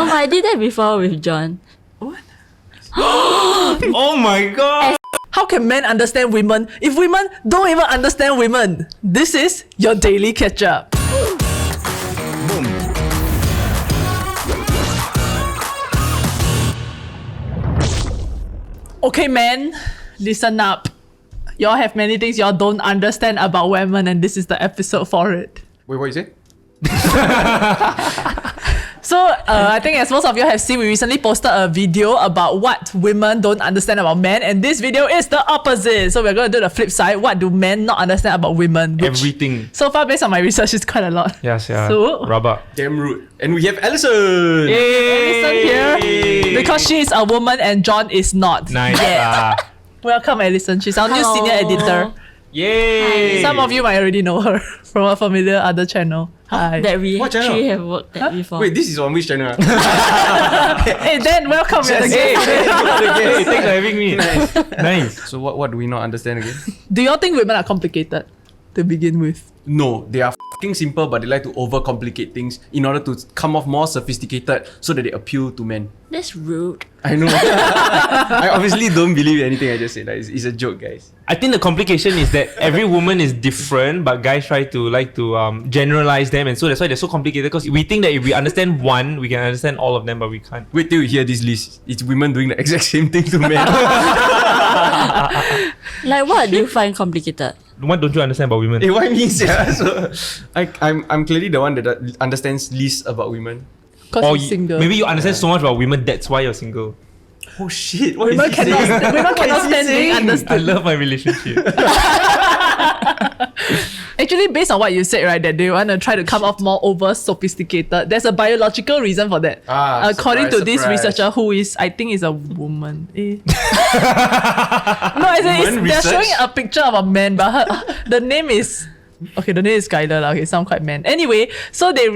No, but I did that before with John. Oh my god! How can men understand women if women don't even understand women? This is your daily catch up. Boom. Okay, men, listen up. Y'all have many things y'all don't understand about women, and this is the episode for it. Wait, what you say? So, I think as most of you have seen, we recently posted a video about what women don't understand about men, and this video is the opposite. So we're going to do the flip side. What do men not understand about women? Which, Everything. so far, based on my research, is quite a lot. Yes, yeah. So, Rabak. Damn rude. And we have Alison. Alison here because she is a woman and John is not. Nice. Yeah. Welcome, Alison. She's our new Hello. senior editor. Yay! Some of you might already know her from a familiar other channel. Hi. That we What channel? actually have worked at before. Wait, this is on which channel? Hey, Dan, welcome Yes. again. Hey, thanks for having me. Nice. So what do we not understand again? Do y'all think women are complicated to begin with? No, they are fucking simple, but they like to overcomplicate things in order to come off more sophisticated so that they appeal to men. That's rude. I know. I obviously don't believe anything I just said. Like, it's a joke, guys. I think the complication is that every woman is different, but guys try to generalize them, and so that's why they're so complicated. Because we think that if we understand one, we can understand all of them, but we can't. Wait till you hear this list. It's women doing the exact same thing to men. Like, what do you find complicated? What don't you understand about women? Hey, why me? Yeah? So, I'm clearly the one that understands least about women. Because Or he's single. maybe you understand so much about women, that's why you're single. Oh shit! What women is he cannot, saying? women cannot stand being I understood. love my relationship. Actually, based on what you said, right, that they want to try to come off more over sophisticated, there's a biological reason for that. According to this researcher, who is, I think, is a woman. No, as in, Woman they're research? showing a picture of a man, but the name is. Okay, the name is Skylar. Okay, sound quite man. Anyway, so they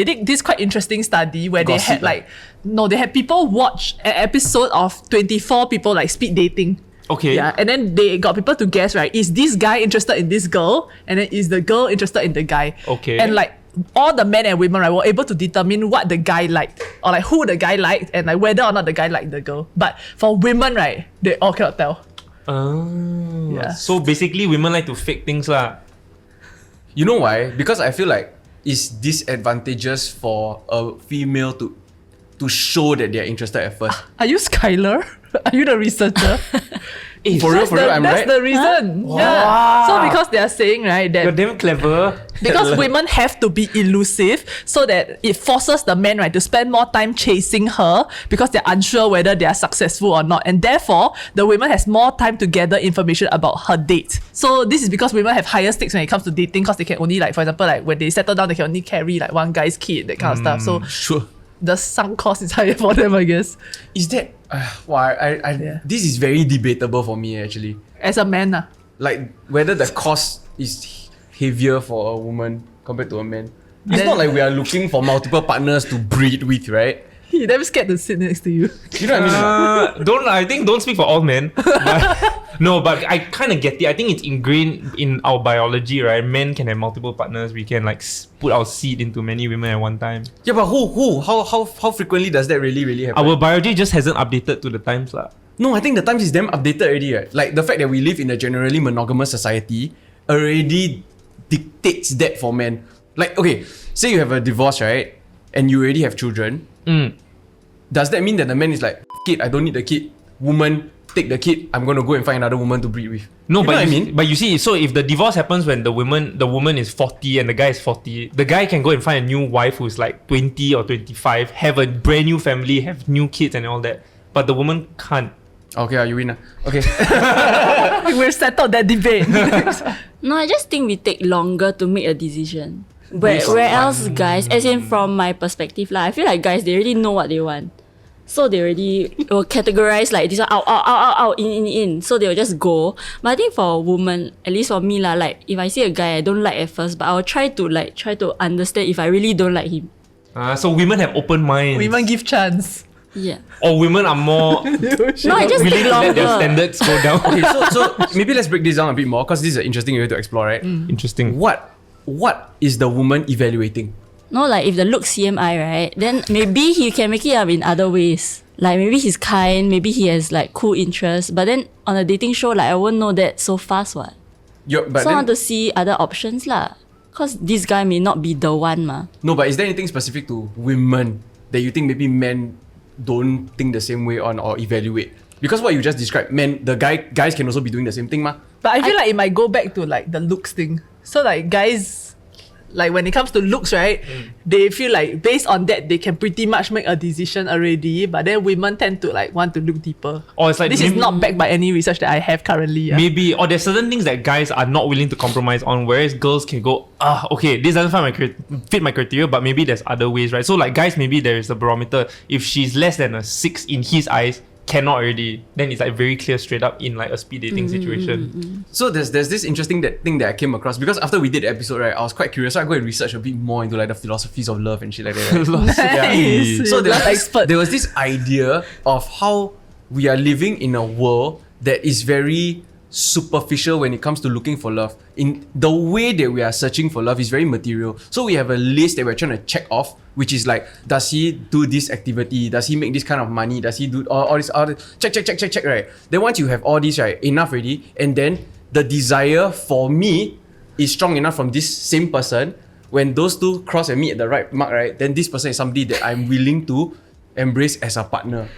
did this quite interesting study where Gossip, they had people watch an episode of 24 people like speed dating. Okay. Yeah, and then they got people to guess, right? Is this guy interested in this girl? And then is the girl interested in the guy? Okay. And like all the men and women, right, were able to determine what the guy liked or like who the guy liked and like whether or not the guy liked the girl. But for women, right, they all cannot tell. Oh. Yeah. So basically, women like to fake things lah. You know why? Because I feel like it's disadvantageous for a female to show that they are interested at first. Are you Skylar? Are you the researcher? For real, I'm that's right. the reason. Yeah. So because they are saying, right, You're that damn clever. because women have to be elusive so that it forces the men, right, to spend more time chasing her because they're unsure whether they are successful or not. And therefore, the women has more time to gather information about her date. So this is because women have higher stakes when it comes to dating because they can only, like, for example, like when they settle down, they can only carry like one guy's kid, that kind of stuff. So Sure. the sunk cost is higher for them, I guess. Is that? Yeah. This is very debatable for me actually. As a man, Like whether the cost is heavier for a woman compared to a man. It's Then- not like we are looking for multiple partners to breed with, right? he damn scared to sit next to you. You know what I mean? I think don't speak for all men. But I kind of get it. I think it's ingrained in our biology, right? Men can have multiple partners. We can like put our seed into many women at one time. Yeah, but who? How frequently does that really happen? Our biology just hasn't updated to the times lah. No, I think the times is damn updated already, right? Like the fact that we live in a generally monogamous society already dictates that for men. Like, okay, say you have a divorce, right? And you already have children. Does that mean that the man is like, kid, I don't need the kid. Woman, take the kid. I'm gonna go and find another woman to breed with. No, You but know what I mean? But you see, so if the divorce happens when the woman is 40 and the guy is 40, the guy can go and find a new wife who's like 20 or 25, have a brand new family, have new kids and all that. But the woman can't. Okay, you win. Okay. We'll settle that debate. No, I just think we take longer to make a decision. Where Based on else guys, as in from my perspective lah, I feel like guys, they already know what they want. So they already will categorize like this one out, in. So they will just go. But I think for a woman, at least for me lah, like if I see a guy I don't like at first, but I'll try to understand if I really don't like him. So women have open minds. Women give chance. Yeah. Or women are more No, I just willing take to let their longer. standards go down. Okay, so maybe let's break this down a bit more because this is an interesting area to explore, right? Interesting. What is the woman evaluating? No, like if the look CMI, right? Then maybe he can make it up in other ways. Like maybe he's kind, maybe he has like cool interests. But then on a dating show, like I won't know that so fast, what? But So I then, want to see other options lah. Cause this guy may not be the one ma. no, but is there anything specific to women that you think maybe men don't think the same way on or evaluate? Because what you just described, guys can also be doing the same thing, ma. But I feel like it might go back to like the looks thing. So like guys, like when it comes to looks, right, they feel like based on that they can pretty much make a decision already. But then women tend to like want to look deeper. Or it's like This is not backed by any research that I have currently. Yeah. maybe, or there's certain things that guys are not willing to compromise on, whereas girls can go, okay, this doesn't fit my criteria, but maybe there's other ways, right? So like guys, maybe there is a barometer. If she's less than a 6 in his eyes, cannot already. Then it's like very clear straight up in like a speed dating situation. So there's this interesting thing that I came across because after we did the episode, right, I was quite curious. So I go and research a bit more into like the philosophies of love and shit like that. Right? Nice. So Love expert. there was this idea of how we are living in a world that is very superficial when it comes to looking for love. In the way that we are searching for love is very material. So we have a list that we're trying to check off, which is like, does he do this activity? Does he make this kind of money? Does he do all this? Check, right? Then once you have all these, right, enough already, and then the desire for me is strong enough from this same person. When those two cross and meet at the right mark, right, then this person is somebody that I'm willing to embrace as a partner.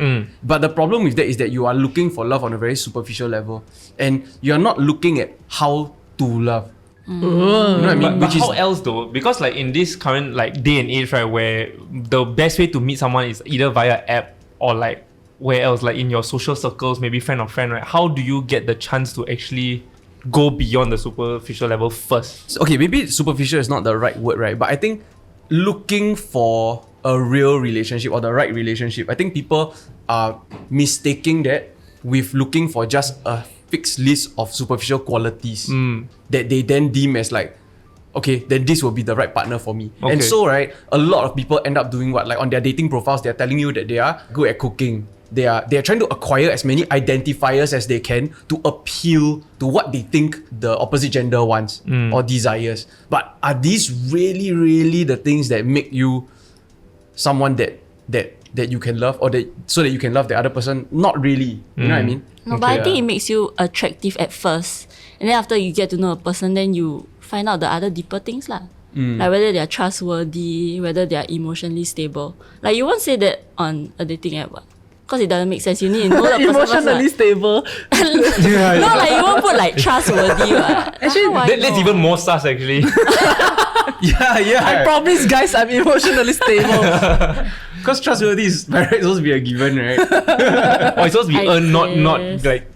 But the problem with that is that you are looking for love on a very superficial level, and you're not looking at how to love. You know what I mean? But how else though? Because like in this current like day and age, right, where the best way to meet someone is either via app or like where else, like in your social circles, maybe friend of friend, right? How do you get the chance to actually go beyond the superficial level first? Okay, maybe superficial is not the right word, right? But I think looking for a real relationship or the right relationship, I think people are mistaking that with looking for just a fixed list of superficial qualities that they then deem as like, okay, then this will be the right partner for me. Okay. And so, right, a lot of people end up doing what? Like on their dating profiles, they're telling you that they are good at cooking. They are trying to acquire as many identifiers as they can to appeal to what they think the opposite gender wants or desires. But are these really, really the things that make you someone that you can love, or that so that you can love the other person? Not really. You know what I mean? No, but I Okay, think it makes you attractive at first. And then after you get to know a person, then you find out the other deeper things lah. Like whether they are trustworthy, whether they are emotionally stable. Like you won't say that on a dating app, what? Because it doesn't make sense. You need to know the person first, Emotionally what? stable. No, like you won't put like trustworthy, what? Actually, That's even more sus actually. Yeah. I promise, guys, I'm emotionally stable. Because trustworthy is by right supposed to be a given, right? Or it's supposed to be I earned, not guess. like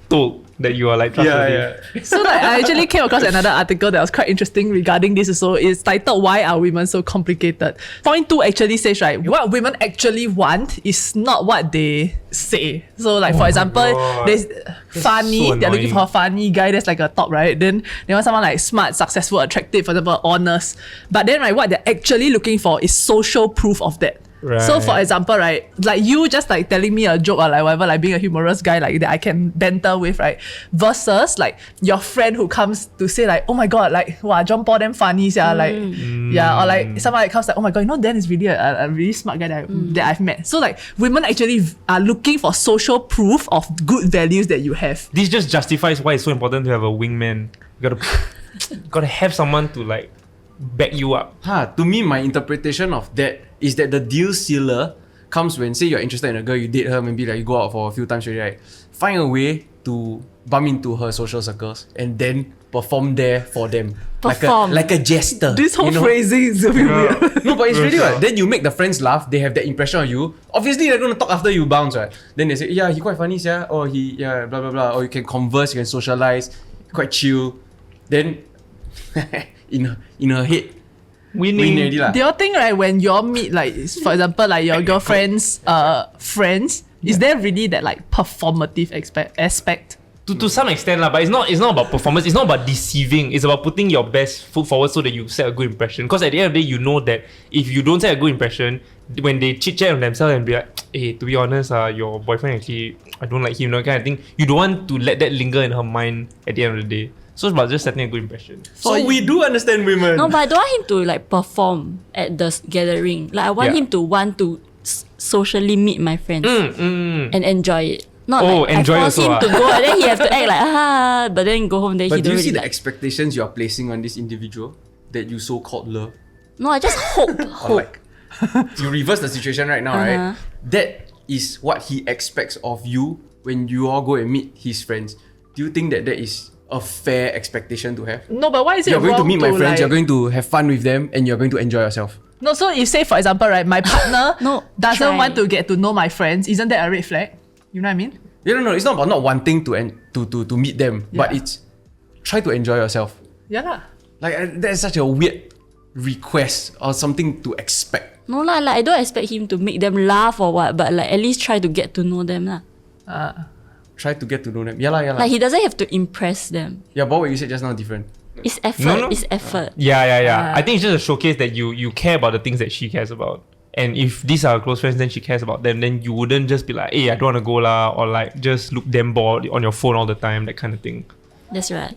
told that you are like trustworthy. So like I actually came across another article that was quite interesting regarding this also. It's titled "Why Are Women So Complicated?" Point 2 actually says, right, what women actually want is not what they say. So like for example, God. there's funny, so they're looking for annoying. a funny guy, that's like a top, right? Then they want someone like smart, successful, attractive, for example, honest. But then right, what they're actually looking for is social proof of that. So for Right. example, right, like you just like telling me a joke or like whatever, like being a humorous guy like that I can banter with, right? Versus like your friend who comes to say like, oh my god, like wow, John Paul damn funny, yeah, like yeah, or like someone that comes like, oh my god, you know Dan is really a really smart guy that I've met. So like women actually are looking for social proof of good values that you have. This just justifies why it's so important to have a wingman. You gotta have someone to like back you up. To me, my interpretation of that is that the deal sealer comes when, say, you're interested in a girl, you date her, maybe like you go out for a few times already, right? Find a way to bump into her social circles and then perform there for them. Perform. Like a jester. This whole you know? phrasing is a bit weird. No, but it's really what. Then you make the friends laugh, they have that impression of you. Obviously, they're gonna talk after you bounce, right? Then they say, yeah, he quite funny, yeah. Or he, yeah, blah, blah, blah. Or you can converse, you can socialize, quite chill. Then, in her head, win already lah. Do you think right when you all meet like for example like your girlfriend's friends, is there really that like performative aspect? To some extent lah, but it's not about performance. It's not about deceiving. It's about putting your best foot forward so that you set a good impression. Because at the end of the day, you know that if you don't set a good impression, when they chit chat on themselves and be like, hey, to be honest, your boyfriend actually, I don't like him, kind of thing. You don't want to let that linger in her mind at the end of the day. So it's about just setting a good impression. So we do understand women. No, but I don't want him to like perform at the gathering. Like I want Yeah. him to want to socially meet my friends and enjoy it. Not Oh, like enjoy I force also him ah. to go and then he have to act like but then go home then But he do don't you see really the like. expectations you are placing on this individual that you so-called love? No, I just hope. Or like, you reverse the situation right now, right? Uh-huh. That is what he expects of you when you all go and meet his friends. Do you think that is a fair expectation to have? No, but why is it You're going to wrong meet my friends, like- you're going to have fun with them, and you're going to enjoy yourself. No, so if say for example, right, my partner No, doesn't try. want to get to know my friends, isn't that a red flag? You know what I mean? No, it's not about not wanting to meet them, but Yeah. it's try to enjoy yourself. Yeah lah. Like that's such a weird request or something to expect. No lah, like I don't expect him to make them laugh or what, but like at least try to get to know them lah. Try to get to know them. Yeah lah. Like he doesn't have to impress them. Yeah, but what you said just now different. It's effort. No. It's effort. Yeah. I think it's just a showcase that you care about the things that she cares about. And if these are close friends, then she cares about them. Then you wouldn't just be like, hey, I don't want to go lah, or like just look damn bored on your phone all the time, that kind of thing. That's right.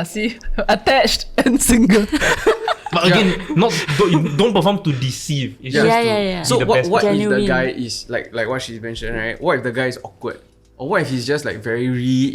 See, attached and single. But again, don't perform to deceive. It's Yeah. just Yeah, to yeah. be So the what best. if the Genuine. guy is like what she mentioned, right? What if the guy is awkward? Or what if he's just like very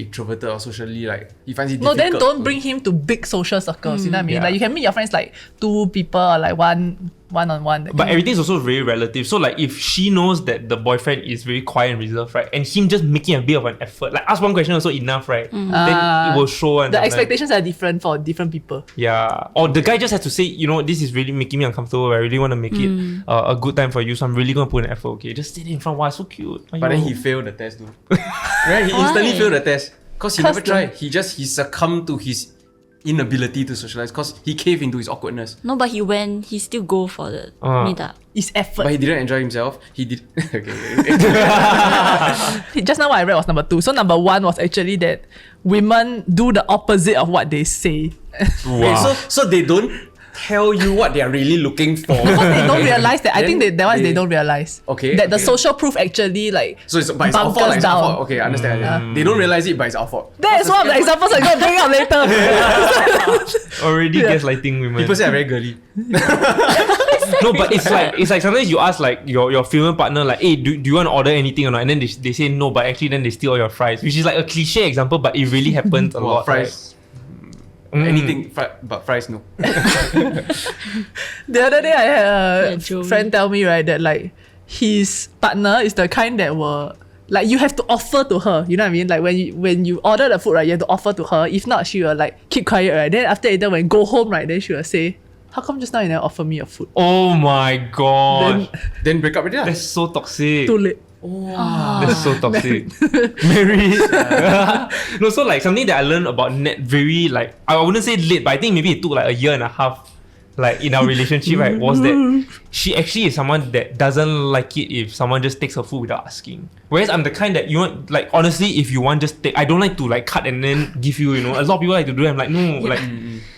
introverted or socially like he finds it No, difficult? then don't bring him to big social circles. You know what I mean? Yeah. Like you can meet your friends like 2 people or like one-on-one. that But kind. everything's also very relative. So like if she knows that the boyfriend is very quiet and reserved, right? And him just making a bit of an effort, like ask one question also enough, right? Then it will show. And the sometimes- expectations are different for different people. Yeah. Or the guy just has to say, this is really making me uncomfortable. I really want to make it a good time for you. So I'm really going to put an effort. Okay. Just sit in front. Wow, so cute. But then he failed the test, dude. Right? He instantly Why? failed the test. Because he 'Cause never tried. He succumbed to his inability to socialize because he caved into his awkwardness. No, but he still go for the meetup. It's effort. But he didn't enjoy himself. He did. Okay. Just now what I read was number 2. So number 1 was actually that women do the opposite of what they say. Okay, so they don't tell you what they are really looking for. Because they don't realize that. I think Then that ones they they- don't realize. Okay, That the okay. social proof actually like So it's our fault. bunkers Like, it's our down. fault. Okay, I understand. They don't realize it, but it's our fault. That's one of the examples I'm going to bring up later. Already gaslighting women. People say I'm very girly. No, but it's like sometimes you ask like your female partner like, hey, do you want to order anything or not? And then they say no, but actually then they steal all your fries, which is like a cliche example, but it really happens a Well, lot. fries. Anything, but fries no. The other day I had a Yeah, Joey. friend tell me, right, that like his partner is the kind that will like you have to offer to her. You know what I mean? Like when you order the food, right, you have to offer to her. If not, she will like keep quiet, right? Then after that, when go home, right, then she will say, how come just now you never offer me your food? Oh my god. Then break up with it. That's so toxic. Too late. That's so toxic. Married. No, so like something that I learned about Nat very like I wouldn't say late, but I think maybe it took like a year and a half like in our relationship, right, was that she actually is someone that doesn't like it if someone just takes her food without asking. Whereas I'm the kind that you want, like honestly, if you want just take, I don't like to like cut and then give you, a lot of people like to do it. I'm like, no, like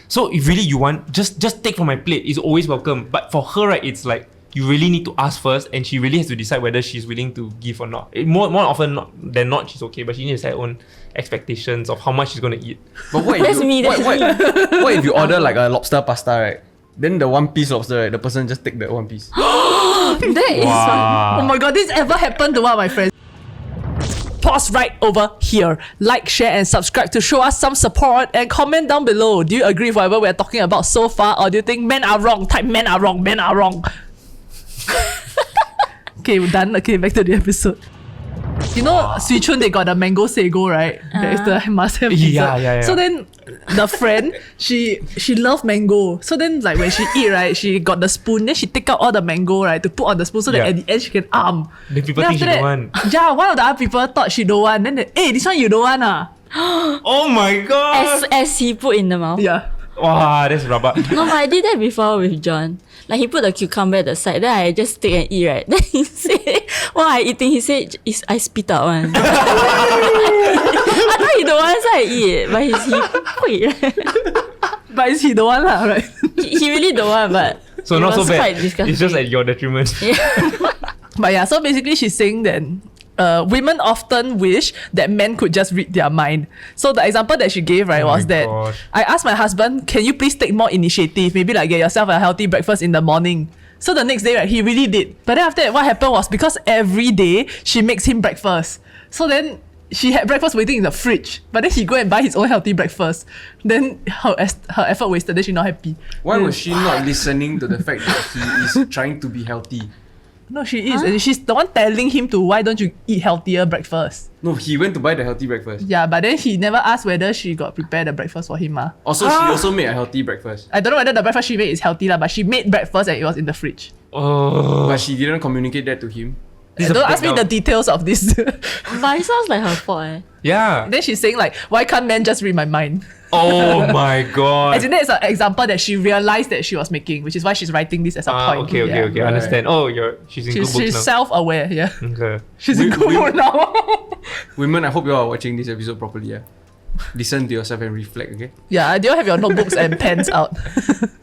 so if really you want, just take from my plate. It's always welcome. But for her, right, it's like you really need to ask first, and she really has to decide whether she's willing to give or not. More often than not, she's okay, but she needs to set her own expectations of how much she's gonna eat. But what if That's you, me, that's what if you order like a lobster pasta, right? Then the one piece lobster, right? The person just take that one piece. That is Wow. Oh my god, this ever happened to one of my friends. Pause right over here. Like, share, and subscribe to show us some support and comment down below. Do you agree with whatever we're talking about so far, or do you think men are wrong? Type men are wrong, men are wrong. Okay, we're done. Okay, back to the episode. You know, Swee Chun, they got the mango sago, right? That is the must-have dessert. Yeah. So then, the friend, she loved mango. So then, like when she eat, right, she got the spoon. Then she take out all the mango, right, to put on the spoon, so that Yeah. at the end she can Then people think after she don't want. Yeah, one of the other people thought she don't want. Then hey, this one you don't want ah? Oh my god! as he put in the mouth. Yeah. Wow, that's rubber. No, but I did that before with John. Like he put the cucumber at the side, then I just take and eat, right? Then he said, "What I eating?" He said, I spit out one." I thought he don't want, so I eat it. But he But it's he don't want lah, right? he really don't want, but So it not so was bad. quite disgusting. It's just at your detriment. But yeah, so basically she's saying that women often wish that men could just read their mind. So the example that she gave, right, Oh was my that gosh. I asked my husband, can you please take more initiative? Maybe like get yourself a healthy breakfast in the morning. So the next day, right, he really did. But then after that, what happened was because every day she makes him breakfast. So then she had breakfast waiting in the fridge. But then he go and buy his own healthy breakfast. Then her effort wasted. Then she not happy. Why was she not listening to the fact that he is trying to be healthy? No, she is. And she's the one telling him to, why don't you eat healthier breakfast? No, he went to buy the healthy breakfast. Yeah, but then he never asked whether she got prepared the breakfast for him. Also, she also made a healthy breakfast. I don't know whether the breakfast she made is healthy, but she made breakfast and it was in the fridge. Oh. But she didn't communicate that to him. This is a Don't ask me breakdown. the details of this. But it sounds like her fault. Yeah. Then she's saying like, why can't men just read my mind? Oh my god. As in, that is an example that she realized that she was making, which is why she's writing this as a point. Okay, Yeah. okay. I understand. Oh, she's in good She's books now. self-aware, yeah. Okay. She's in good mood now. Women, I hope you all are watching this episode properly. Yeah, listen to yourself and reflect. Okay. Yeah, do you have your notebooks and pens out?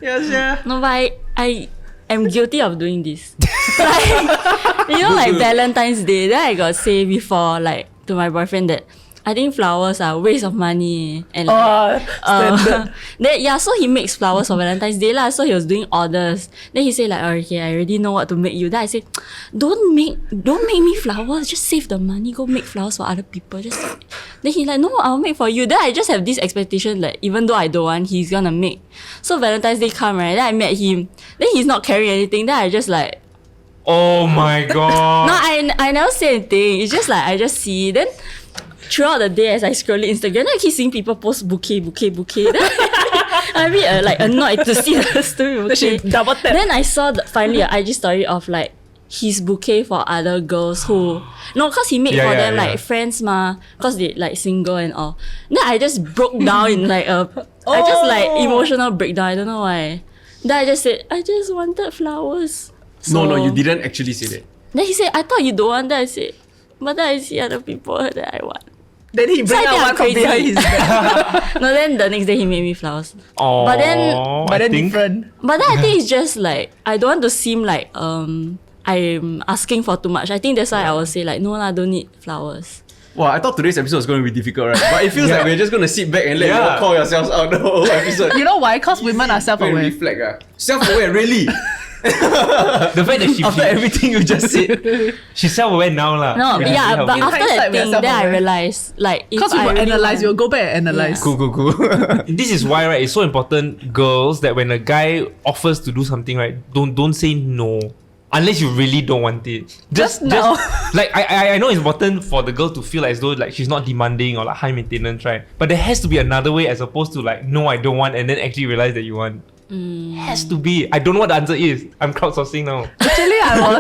Yes, yeah. No, but I am guilty of doing this. Like, you know, like Valentine's Day, then I got say before, like, to my boyfriend that I think flowers are a waste of money. And like, Standard. then, yeah, so he makes flowers for Valentine's Day lah. So he was doing orders. Then he said like, oh, okay, I already know what to make you. Then I said, don't make me flowers. Just save the money. Go make flowers for other people. Just. Then he like, no, I'll make for you. Then I just have this expectation like, even though I don't want, he's gonna make. So Valentine's Day come, right? Then I met him. Then he's not carrying anything. Then I just like, Oh my god. no, I never say anything. It's just like I just see. Then throughout the day as I scroll Instagram, I keep seeing people post bouquet. Then I'm a bit like annoyed to see the story Then she bouquet. double tap. Then I saw finally an IG story of like his bouquet for other girls who cause he made Yeah, for yeah, them yeah. like friends cause they like single and all. Then I just broke down in like I just like emotional breakdown. I don't know why. Then I just said I just wanted flowers. No, So- you didn't actually say that. Then he said, I thought you don't want. Then I said, but then I see other people that I want. Then he So bring I out think one I'm from crazy. behind his back. No, then the next day he made me flowers. Oh, But then- But I then think different. But then I think it's just like, I don't want to seem like I'm asking for too much. I think that's why I will say like, no lah, don't need flowers. Wow, I thought today's episode was going to be difficult, right? But it feels Yeah. like we're just going to sit back and let you all Yeah. call yourselves out the whole episode. You know why? Because women are Go and self-aware. reflect. Self-aware, really? the fact that After everything you just said. she's self-aware now lah. No, yeah, really but helpful. after that hindsight, we are thing, then I self-aware. realized like, if Because we I will really analyze, want- we'll go back and analyze. Yeah. Cool. This is why, right? It's so important, girls, that when a guy offers to do something, right, don't say no. Unless you really don't want it. Just now. like I know it's important for the girl to feel as though like she's not demanding or like high maintenance, right? But there has to be another way as opposed to like, no, I don't want, and then actually realize that you want. Has to be. I don't know what the answer is. I'm crowdsourcing now. Actually, I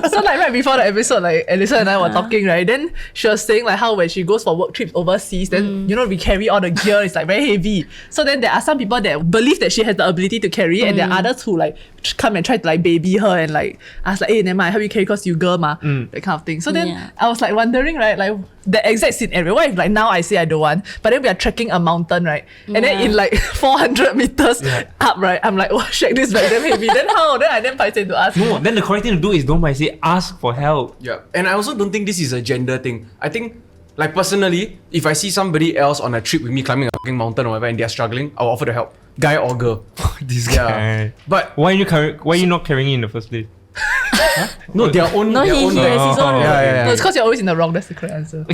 was so like right before the episode, like Alyssa and I were talking, right? Then she was saying like how when she goes for work trips overseas, then you know we carry all the gear. It's like very heavy. So then there are some people that believe that she has the ability to carry, and there are others who like come and try to like baby her and like ask like, hey, never mind, I help you carry because you girl ma, that kind of thing. So then Yeah. I was like wondering, right, like the exact scenario. What if like now I say I don't want, but then we are trekking a mountain, right? And then Yeah. in like 400 meters up, right? I'm like, oh shit, this bag damn heavy. Then how? Then I then paiseh to ask. No, then the correct thing to do is don't say ask for help. Yeah. And I also don't think this is a gender thing. I think, like personally, if I see somebody else on a trip with me climbing a fucking mountain or whatever and they're struggling, I'll offer to help. Guy or girl. This Yeah. guy. But Why are you not carrying it in the first place? no, their own. No, their he own has his own. Yeah. No, it's because you're always in the wrong. That's the correct answer.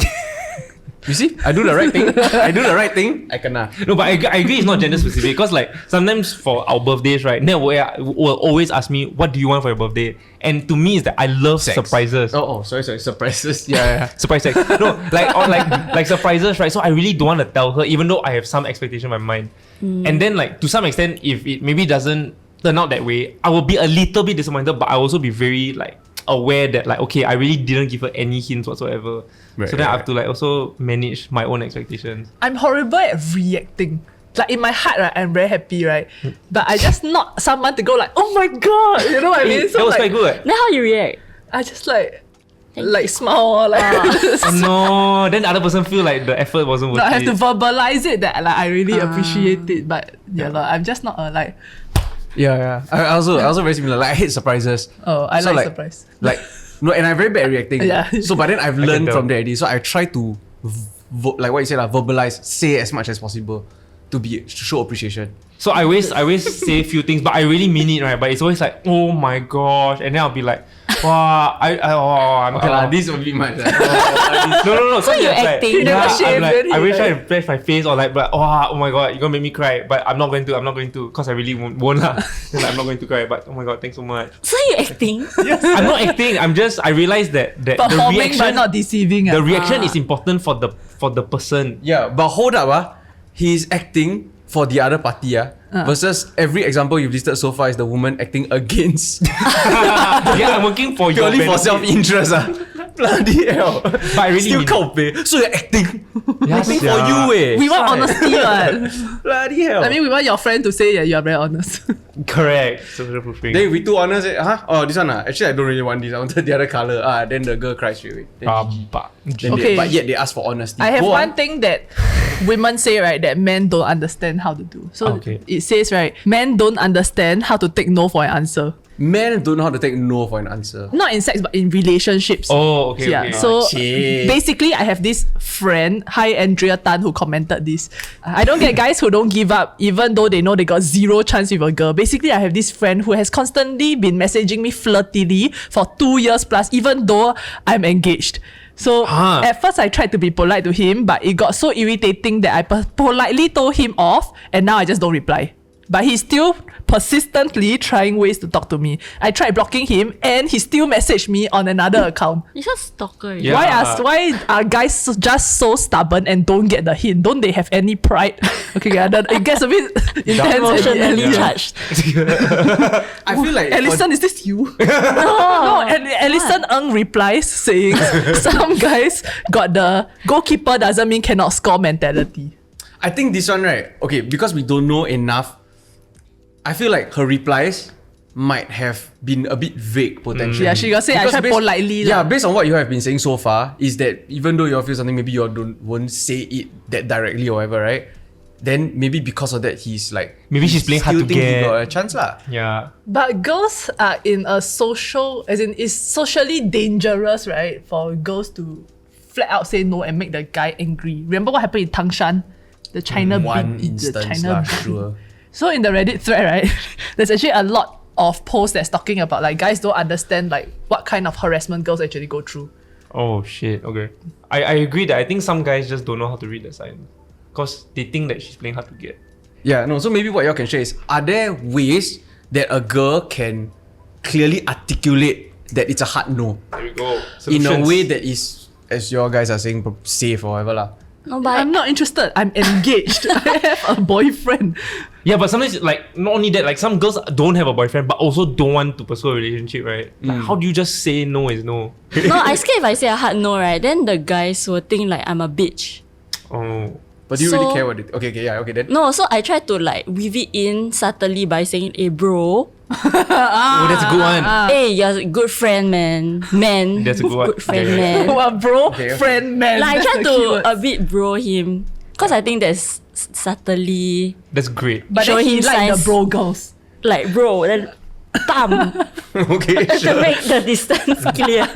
You see, I do the right thing. I do the right thing. I kena. No, but I agree it's not gender specific because like sometimes for our birthdays, right, Ned will always ask me, what do you want for your birthday? And to me, is that I love surprises. Oh, sorry. Surprises. Yeah. Surprise sex. No, like surprises, right? So I really don't want to tell her, even though I have some expectation in my mind. And then like to some extent, if it maybe doesn't turn out that way, I will be a little bit disappointed, but I will also be very like aware that like, okay, I really didn't give her any hints whatsoever. Right, so then I right, have to like also manage my own expectations. I'm horrible at reacting. Like in my heart, right, I'm very happy, right? But I just not someone to go like, oh my god, you know what I mean? That was like, quite good. Then how you react? I just like smile or like. Oh no, then the other person feel like the effort wasn't worth No, I have it. to verbalize it that like I really appreciate it, but I'm just not like Yeah. I also very similar. Like I hate surprises. I So, like surprise. Like No, and I'm very bad at reacting. Yeah. So, but then I've learned tell. from that already. So I try to, like what you said, verbalize, say as much as possible to show appreciation. So I always say a few things, but I really mean it, right? But it's always like, oh my gosh, and then I'll be like, wow, I'm Okay, this will be much. no. So you're acting. You never shave I'm like, it, I will yeah. try to press my face or like, but oh my god, you're gonna make me cry. But I'm not going to, because I really won't lah. Then I'm not going to cry. But oh my god, thanks so much. So you're acting? I'm not acting. I realized that the Performing reaction, but not deceiving. the reaction is important for the person. Yeah, but hold up, he's acting for the other party, versus every example you've listed so far is the woman acting against Yeah, I'm working for your purely for benefit. self-interest. Bloody hell. But I really Still mean can't pay. So you're acting. Yes, Acting for yeah. you, eh. We want honesty, right? Bloody hell. I mean, we want your friend to say that you are very honest. Correct. Social proofing. Then we too honest, oh, this one, actually I don't really want this. I wanted the other colour. Then the girl cries straight away. Then Rabak. Okay. but yet they ask for honesty. I have Go one on. thing that women say, right, that men don't understand how to do. So Okay. it says, right, men don't understand how to take no for an answer. Men don't know how to take no for an answer. Not in sex, but in relationships. Oh, okay, Yeah. okay. So Chey. basically, I have this friend, hi Andrea Tan, who commented this. I don't get guys who don't give up, even though they know they got zero chance with a girl. Basically, I have this friend who has constantly been messaging me flirtily for 2 years plus, even though I'm engaged. So at first, I tried to be polite to him, but it got so irritating that I politely told him off, and now I just don't reply. But he's still persistently trying ways to talk to me. I tried blocking him, and he still messaged me on another account. You're just stalker. Yeah. Why are guys just so stubborn and don't get the hint? Don't they have any pride? Okay, it gets a bit intense. at the Emotionally end. charged. I feel like Alison, is this you? No, and Alison Ng replies saying some guys got the goalkeeper doesn't mean cannot score mentality. I think this one, right? Okay, because we don't know enough, I feel like her replies might have been a bit vague potentially. Yeah, she got say I Because tried politely. Yeah, lah. based on what you have been saying so far, is that even though you all feel something, maybe you all won't say it that directly or whatever, right? Then maybe because of that, he's like Maybe she's playing hard still to think he get. got a chance lah. Yeah. But girls are in a social, as in, it's socially dangerous, right? For girls to flat out say no and make the guy angry. Remember what happened in Tangshan? The China One beat, the instance China lah, beat. sure. So in the Reddit thread, right, there's actually a lot of posts that's talking about like guys don't understand like what kind of harassment girls actually go through. Oh shit. Okay. I agree that I think some guys just don't know how to read the sign, because they think that she's playing hard to get. Yeah, no, so maybe what y'all can share is, are there ways that a girl can clearly articulate that it's a hard no? There we go. In a Solutions. way that is, as your guys are saying, safe or whatever lah. No, but I'm not interested. I'm engaged. I have a boyfriend. Yeah, but sometimes like not only that, like some girls don't have a boyfriend but also don't want to pursue a relationship, right? Like, how do you just say no is no? no, I scared if I say a hard no, right? Then the guys will think like I'm a bitch. Oh. But do you So- really care what it? Okay, then. No, so I try to like weave it in subtly by saying, "Hey, bro, Oh, that's a good one. hey, you're a good friend, man. Man, That's a good one. good friend, Okay. man." Well, bro, Okay. friend, man. Like I try That's the to keyword. a bit bro him, cause I think that's subtly That's great. But show then he him like the signs. bro girls. like bro. Then, bam, Okay, to sure. make the distance clear.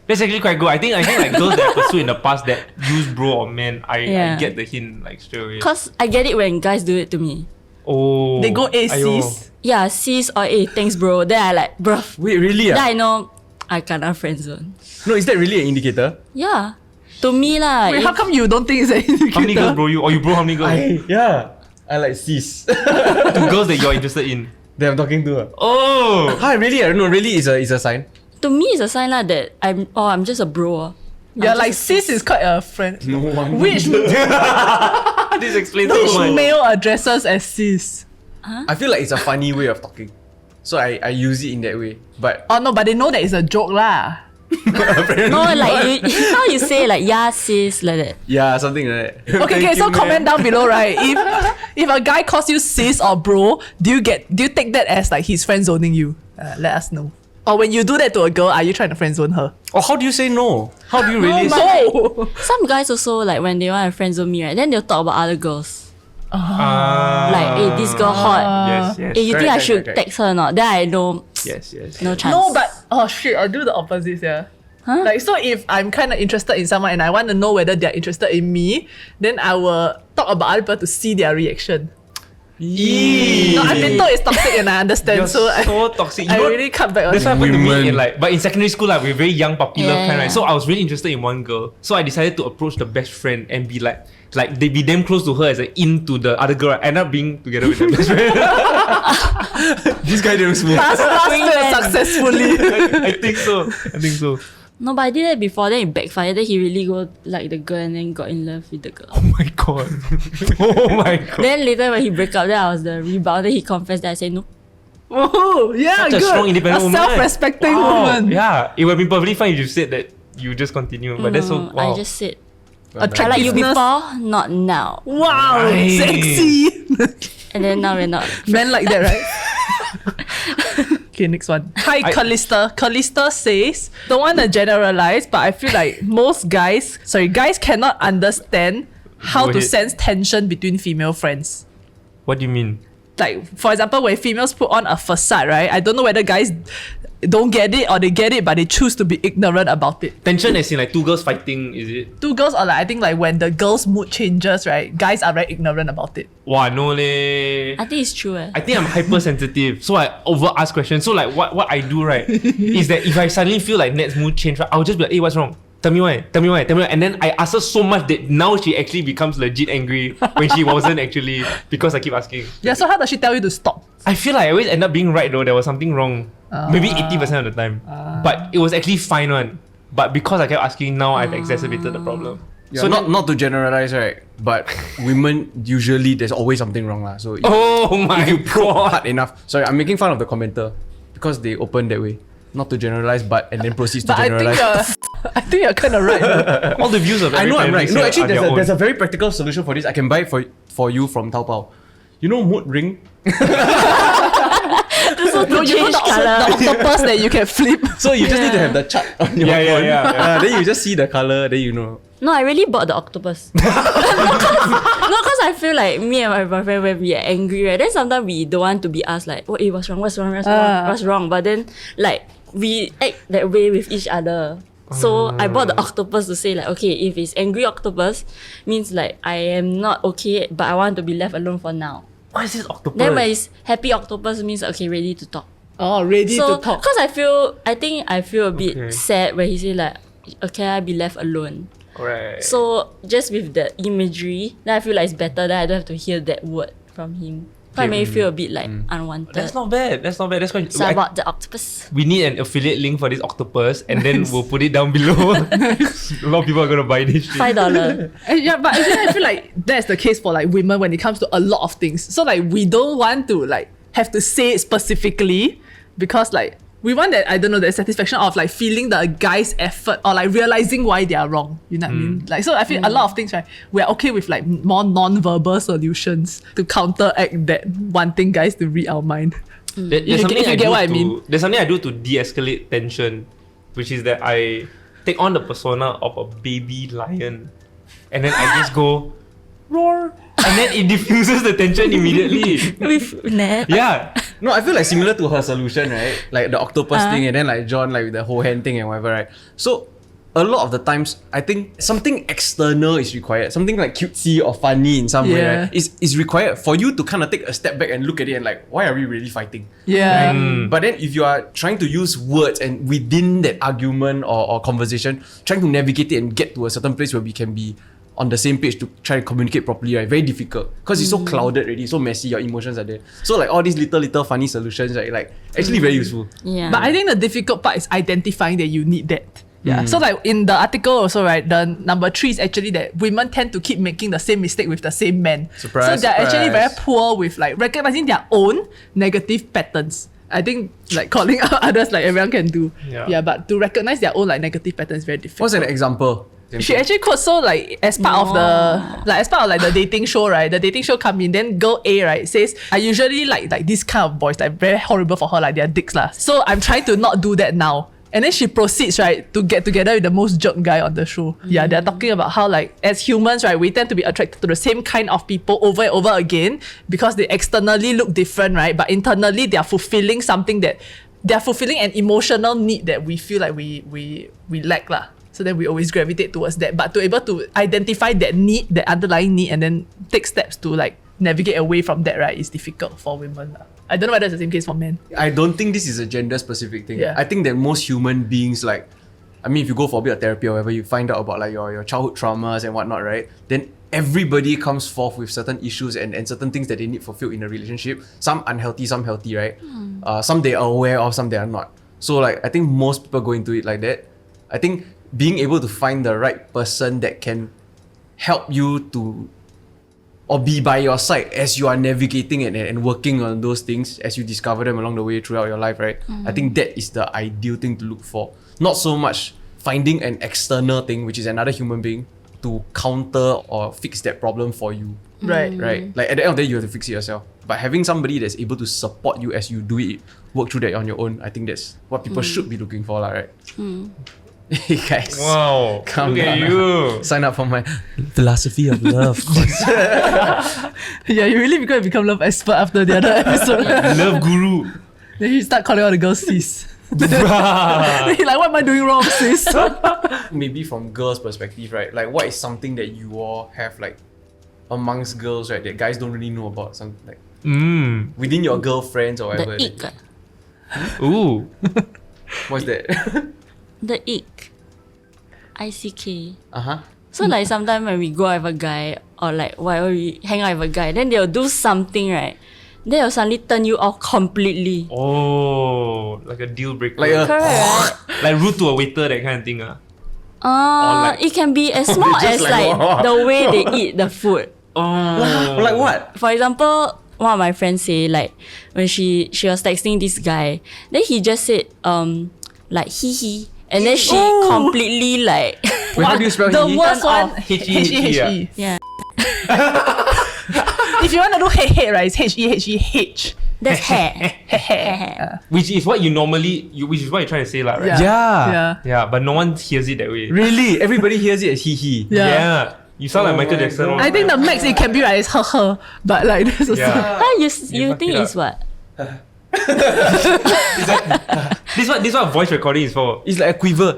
That's actually quite good. I think like girls that I pursued in the past that use bro or man, I Yeah. get the hint like straight away. Cause I get it when guys do it to me. Oh. They go Aiyo. ACs. Yeah, sis or hey, thanks, bro. Then I like, bro. Wait, really? Then Ah? I know I cannot friend zone. No, is that really an indicator? Yeah, to me lah. Wait, if- how come you don't think it's an indicator? How many girls bro you? Or you bro how many girls? Yeah. I like cis. Two girls that you're interested in. that I'm talking to her. Oh. Hi, really? I don't know. Really, is a sign. To me, it's a sign lah that I'm just a bro. Yeah, I'm like just a sis is quite a friend. No one. Which This explains so much. male addresses as sis? I feel like it's a funny way of talking, so I use it in that way. But Oh no, but they know that it's a joke lah. apparently, No, not. like you how you say like yeah sis like that. Yeah, something like that. Okay, Thank so you, comment man. down below, right? If a guy calls you sis or bro, do you take that as like he's friend zoning you? Let us know. Or when you do that to a girl, are you trying to friend zone her? Or how do you say no? How do you really? but- say? No. Some guys also like when they want to friend zone me, right? Then they'll talk about other girls. Ah. Like, hey, this girl hot. Yes, yes. Hey, you think I Correct, should correct. text her or not? Then I know Yes, yes. No chance. No, but oh shit, I'll do the opposite, yeah. Huh? Like, so if I'm kind of interested in someone and I want to know whether they're interested in me, then I will talk about other people to see their reaction. No, I've been told it's toxic and I understand. You're so so toxic. You I know, really cut back on that's what it. happened to me Women. in but in secondary school, we're very young puppy love Yeah, kind, right? yeah. So I was really interested in one girl. So I decided to approach the best friend and be like they be damn close to her as an into the other girl. I end up being together with the best friend. This guy didn't smooth. Last failed successfully. I think so. No, but I did that before. Then it backfired. Then he really go like the girl and then got in love with the girl. Oh my god. Oh my god. Then later when he break up, then I was the rebound. Then he confessed that I said no. Oh, yeah, Such a good. strong, independent woman. self-respecting Wow. woman. Yeah, it would have been perfectly fine if you said that you just continue. But that's so No, wow. I just said I Attractiveness. like you before, not now. Wow, Nice. sexy. And then now we're not. Men like that, right? Okay, next one. Hi, Callista. Callista says, don't want to generalize, but I feel like guys cannot understand how Go to ahead. sense tension between female friends. What do you mean? Like, for example, when females put on a facade, right? I don't know whether guys don't get it or they get it, but they choose to be ignorant about it. Tension as in two girls fighting, is it? Two girls are like, I think like when the girl's mood changes, right? Guys are very ignorant about it. Wow, no leh. I think it's true. I think I'm hypersensitive, so I over ask questions. So what I do right is that if I suddenly feel like Net's mood change, right, I'll just be like, hey, what's wrong? Tell me why. And then I ask her so much that now she actually becomes legit angry when she wasn't actually, because I keep asking. Yeah, so how does she tell you to stop? I feel like I always end up being right though. There was something wrong. Maybe 80% of the time. But it was actually fine one. But because I kept asking, now I've exacerbated the problem. Yeah, So not to generalize, right? But women usually there's always something wrong lah. So if, oh my if you probe god. hard enough. Sorry, I'm making fun of the commenter because they open that way. Not to generalize, but and then proceeds to But generalize. I think you're kind of right. though. All the views of I know I'm right. No, actually, there's there's a very practical solution for this. I can buy it for you from Taobao. You know mood ring? So to No, you know change the colour. octopus that you can flip. So you just need to have the chart on your Yeah, phone. yeah. Then you just see the color, then you know. No, I really bought the octopus. No, because I feel like me and my boyfriend, when we are angry, right, then sometimes we don't want to be asked like, oh, what's wrong? But then like we act that way with each other. So I bought the octopus to say like, okay, if it's angry octopus, means like I am not okay, but I want to be left alone for now. What is this octopus? Then when it's happy octopus, means okay, ready to talk. Oh, ready So to talk. because I think I feel a bit Okay. sad when he say like, can I be left alone? Right. So just with the imagery, then I feel like it's better that I don't have to hear that word from him. So I may feel a bit like unwanted. That's not bad. That's quite. So I bought the octopus. We need an affiliate link for this octopus, and then we'll put it down below. A lot of people are gonna buy this shit. $5. Yeah, but actually I feel like that's the case for like women when it comes to a lot of things. So like we don't want to like have to say it specifically because like we want that, I don't know, the satisfaction of like feeling the guy's effort or like realizing why they are wrong. You know what I mean? Like, so I feel a lot of things, right? We're okay with like more non-verbal solutions to counteract that wanting guys to read our mind. There's If you something get I do what I to, mean. There's something I do to de-escalate tension, which is that I take on the persona of a baby lion, and then I just go roar, and then it diffuses the tension immediately. With net. Yeah. No, I feel like similar to her solution, right? Like the octopus thing, and then like John, like with the whole hand thing and whatever, right? So a lot of the times, I think something external is required. Something like cutesy or funny in some way, Yeah. right? Is required for you to kind of take a step back and look at it and like, why are we really fighting? Yeah. But then if you are trying to use words and within that argument or conversation, trying to navigate it and get to a certain place where we can be on the same page to try to communicate properly, right? Very difficult. Because it's so clouded already, so messy, your emotions are there. So like all these little funny solutions, right? Like actually very useful. Yeah. But I think the difficult part is identifying that you need that. Yeah. So like in the article also, right, the number 3 is actually that women tend to keep making the same mistake with the same men. Surprise, So they're actually very surprise. poor with like recognizing their own negative patterns. I think like calling out others like everyone can do. Yeah. But to recognize their own like negative patterns is very difficult. What's an example? She actually quotes, so like as part of the dating show, right? The dating show come in, then girl A, right, says, I usually like this kind of boys, like very horrible for her, like they're dicks lah. So I'm trying to not do that now. And then she proceeds, right, to get together with the most jerk guy on the show. Yeah, they're talking about how like as humans, right, we tend to be attracted to the same kind of people over and over again because they externally look different, right? But internally they are fulfilling something that they're fulfilling an emotional need that we feel like we lack lah. So then we always gravitate towards that. But to able to identify that need, that underlying need, and then take steps to like navigate away from that, right, is difficult for women lah. I don't know whether it's the same case for men. I don't think this is a gender specific thing. Yeah. I think that most human beings, like, I mean, if you go for a bit of therapy or whatever, you find out about like your childhood traumas and whatnot, right? Then everybody comes forth with certain issues and certain things that they need fulfilled in a relationship. Some unhealthy, some healthy, right? Some they are aware of, some they are not. So like, I think most people go into it like that. I think being able to find the right person that can help you to or be by your side as you are navigating it and working on those things as you discover them along the way throughout your life, right? I think that is the ideal thing to look for. Not so much finding an external thing, which is another human being, to counter or fix that problem for you, Right. right? Like at the end of the day, you have to fix it yourself. But having somebody that's able to support you as you do it, work through that on your own, I think that's what people should be looking for, right? Hey guys. Wow. Calm Look at down. you. Sign up for my philosophy of love course. Yeah, you really going to become love expert after the other episode. Love guru. Then you start calling all the girls sis. Then you're like, what am I doing wrong, sis? Maybe from girls' perspective, right? Like, what is something that you all have like amongst girls, right? That guys don't really know about, something like within your girlfriends or whatever. The ick. Ooh. What's that? The ick. ICK. Uh-huh. So like sometimes when we go out with a guy or like whatever we hang out with a guy, then they'll do something, right? Then they'll suddenly turn you off completely. Oh, like a deal breaker. Like a- Correct, right? Like rude to a waiter, that kind of thing. like- It can be as small Just as like, like the way they eat the food. Oh. Like what? For example, one of my friends say like when she was texting this guy, then he just said like hee, and then she completely like Wait, how do you spell The hee? worst Turn one, off. H-E-H-E. yeah. If you want to do hey, right, it's H-E-H-E-H. That's hair. Which is what you normally, which is what you're trying to say, lah, right? Yeah. Yeah. Yeah, but no one hears it that way. Really? Everybody hears it as hee. Yeah. You sound like Oh Michael my Jackson. God. I think the max it can be right is her, but like there's also Yeah. You fuck think it it's up. what? This what voice recording is for. It's like a quiver.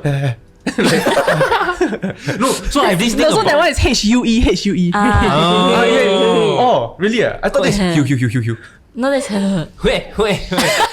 No, so I have this thing so that about... one is H-U-E. Oh, Oh. oh, really? I thought that's hue. No, that's her. Wait.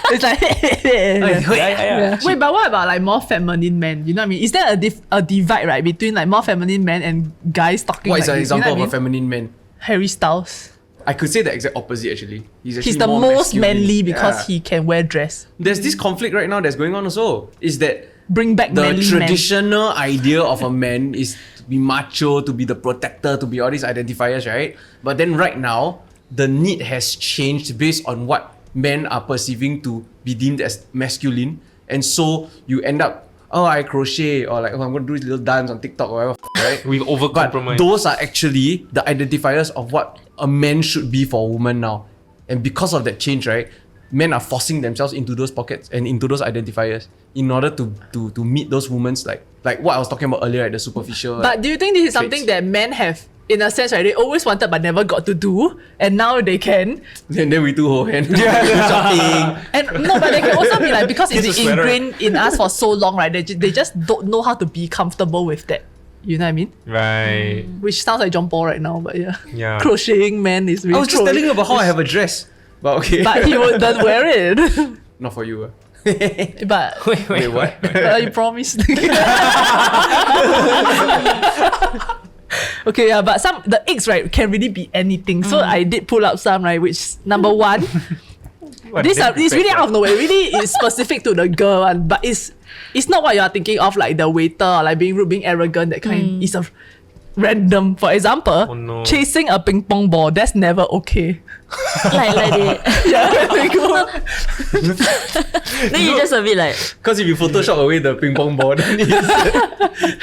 It's like Yeah. Wait, but what about like more feminine men? You know what I mean? Is there a divide, right, between like more feminine men and guys talking What like is an this? You know example what I of a feminine man? Harry Styles. I could say the exact opposite actually. He's actually He's the more most masculine. manly because Yeah. he can wear dress. There's this conflict right now that's going on also. Is that Bring back the manly traditional idea of a man is to be macho, to be the protector, to be all these identifiers, right? But then right now, the need has changed based on what men are perceiving to be deemed as masculine. And so you end up, oh, I crochet, or like, oh, I'm going to do this little dance on TikTok or whatever, right? We've But over-compromised. those are actually the identifiers of what a man should be for a woman now. And because of that change, right, men are forcing themselves into those pockets and into those identifiers in order to meet those women's like what I was talking about earlier, right, the superficial. But do you think this is something traits. that men have, in a sense, right? They always wanted but never got to do, and now they can. and then we do whole hand shopping. And no, but they can also be like, because Here's it's a sweater. ingrained in us for so long, right? They just don't know how to be comfortable with that. You know what I mean? Right. Which sounds like John Paul right now, but yeah. Yeah. Crocheting man is really I was just telling you about how I have a dress. But okay. But he doesn't wear it. Not for you. But Wait, what? you promised. Okay, yeah, but the icks, right, can really be anything. So I did pull up some, right, which number one, it's really out of nowhere. It really is specific to the girl one, but it's not what you are thinking of, like the waiter, or like being rude, being arrogant, that kind. It's a random. For example, Oh, no. chasing a ping pong ball, that's never okay. like they, Yeah, they go. then you just a bit like Because if you Photoshop away the ping pong ball, then it's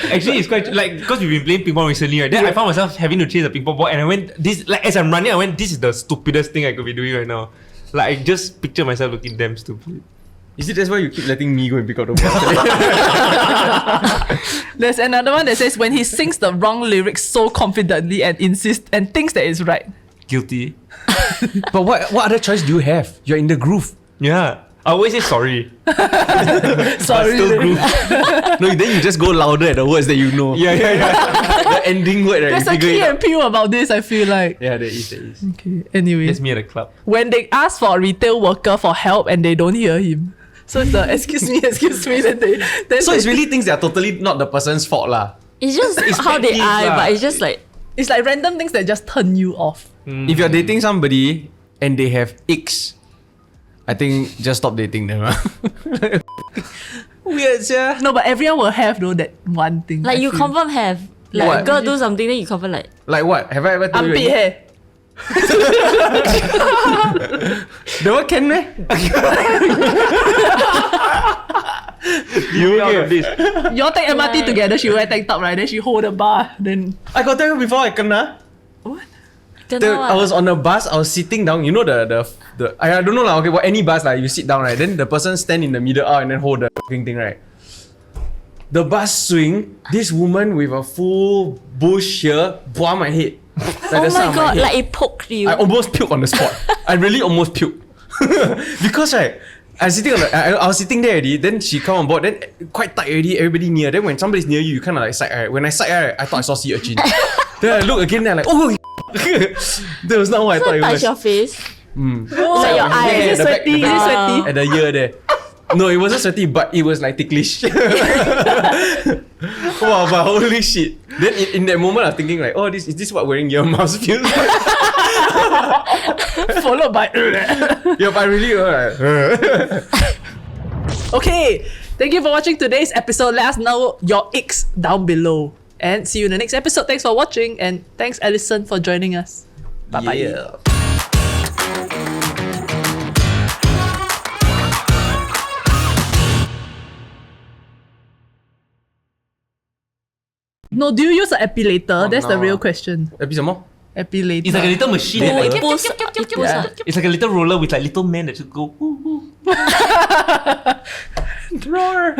Actually, it's quite like because we've been playing ping pong recently, right? Then I found myself having to chase a ping pong ball, and I went this like as I'm running, I went, this is the stupidest thing I could be doing right now. Like I just picture myself looking damn stupid. Is it that's why you keep letting me go and pick up the ball? There's another one that says when he sings the wrong lyrics so confidently and insists and thinks that it's right. Guilty. But what other choice do you have? You're in the groove. Yeah. I always say sorry. Sorry. Still groove. No, then you just go louder at the words that you know. Yeah. The ending word, right? There's You a figure key it out. and peele about this, I feel like. Yeah, there is. Okay, anyway. That's me at a club. When they ask for a retail worker for help and they don't hear him. So it's the excuse me, then So they, it's really things that are totally not the person's fault lah. It's just how they pet peeves are, lah. but it's just like it's like random things that just turn you off. If you're dating somebody and they have icks, I think just stop dating them. Weird, yeah. No, but everyone will have though that one thing. like I you feel. confirm have. Like What? girl do something, then you confirm like Like what? Have I ever told Armpit you? hair. The what can meh? You out of this. You all take MRT together, she wear tank top, right? Then she hold the bar. Then I got tell you before I kena. kena I what? was on a bus, I was sitting down. You know the I don't know lah. Okay, what any bus like you sit down right. Then the person stand in the middle and then hold the fucking thing right. The bus swing. This woman with a full bush here, buah my head. Like Oh the side my of god, head. like it poked you. I almost puked on the spot. I really almost puked because right. I was sitting on I was sitting there already. Then she come on board. Then quite tight already. Everybody near. Then when somebody's near you, you kind of like side eye. When I side eye, I thought I saw sea urchin. Then I look again. Then I'm like, oh, that was not what I so thought it touch was. your face. oh, like your eye. Is it The back- sweaty? the Is it back- sweaty? At the ear there. No, it wasn't sweaty, but it was like ticklish. Wow, but holy shit. Then in that moment, I was thinking like, oh, is this what wearing earmuffs feels like? Followed by. Yeah, but I really like, Okay, thank you for watching today's episode. Let us know your icks down below. And see you in the next episode. Thanks for watching. And thanks, Alison, for joining us. Bye-bye. Yeah. No, do you use an epilator? Oh, That's the no. real question. Episode more? Epilator. It's like a little machine. Oh, Like, it pulls, it pulls Yeah. out. it's like a little roller with like little men that just go. Woo, woo. Roar.